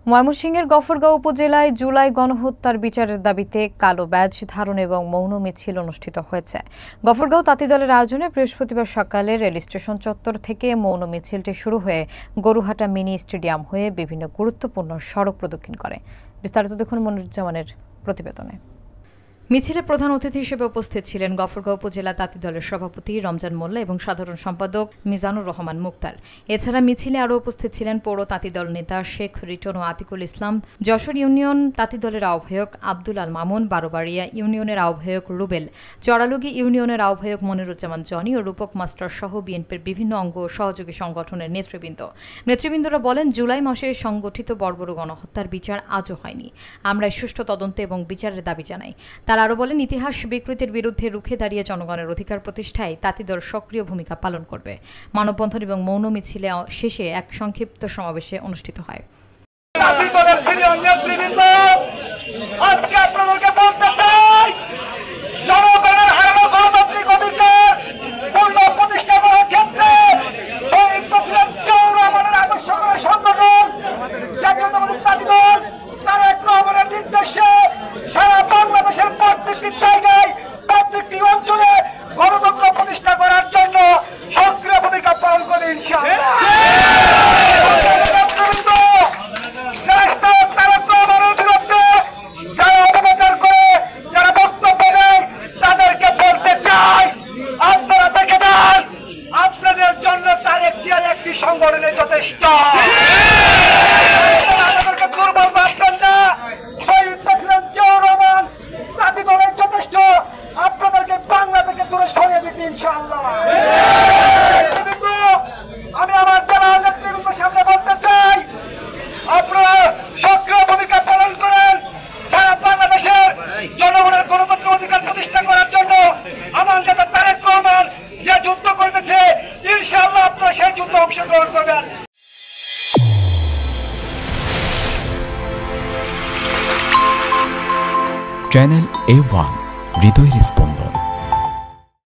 ময়মনসিংহের গফরগাঁও উপজেলায় জুলাই গণহত্যার বিচারের দাবিতে কালো ব্যাজ ধারণ এবং মৌন মিছিল অনুষ্ঠিত হয়েছে। গফরগাঁও তাঁতি দলের আয়োজনে বৃহস্পতিবার সকালে রেল স্টেশন চত্বর থেকে মৌন মিছিলটি শুরু হয়ে গরুহাটা মিনি স্টেডিয়াম হয়ে বিভিন্ন গুরুত্বপূর্ণ সড়ক প্রদক্ষিণ করে। বিস্তারিত দেখুন মনিরুজ্জামানের প্রতিবেদনে। মিছিলে প্রধান অতিথি হিসেবে উপস্থিত ছিলেন গফরগাঁও উপজেলা তাঁতি দলের সভাপতি রমজান মোল্লা এবং সাধারণ সম্পাদক মিজানুর রহমান মুক্তার। এছাড়া মিছিলে আরও উপস্থিত ছিলেন পৌর তাঁতি দল নেতা শেখ রিটন ও আতিকুল ইসলাম, যশোর ইউনিয়ন তাঁতি দলের আহ্বায়ক আব্দুল আল মামুন, বারোবাড়িয়া ইউনিয়নের আহ্বায়ক রুবেল, চড়ালুগি ইউনিয়নের আহ্বায়ক মনিরুজ্জামান জনি ও রূপক মাস্টার সহ বিএনপির বিভিন্ন অঙ্গ ও সহযোগী সংগঠনের নেতৃবৃন্দরা বলেন, জুলাই মাসে সংগঠিত বর্বর গণহত্যার বিচার আজও হয়নি। আমরা সুষ্ঠু তদন্ত এবং বিচারের দাবি জানাই। তারা আরও বলেন, ইতিহাস বিকৃতির বিরুদ্ধে রুখে দাঁড়িয়ে জনগণের অধিকার প্রতিষ্ঠায় তাঁতি দল সক্রিয় ভূমিকা পালন করবে। মানববন্ধন এবং মৌন মিছিলে শেষে এক সংক্ষিপ্ত সমাবেশে অনুষ্ঠিত হয়। সংগঠনের যথেষ্ট যথেষ্ট আপনাদেরকে বাংলা থেকে দূরে সরিয়ে দিতে ইনশাআল্লাহ। আমি আমার জেলা নেতৃবৃন্দের সামনে বলতে চাই, আপনারা সক্রিয় ভূমিকা পালন করেন সারা বাংলাদেশের জনগণের গণতন্ত্র অধিকার প্রতিষ্ঠা করার জন্য। আমার নেতা তারেক রহমান যে যুদ্ধ করতেছে, ইনশাআল্লাহ আপনারা সেই যুদ্ধে অংশগ্রহণ করবেন। চ্যানেল A1 হৃদয়ের স্পন্দন।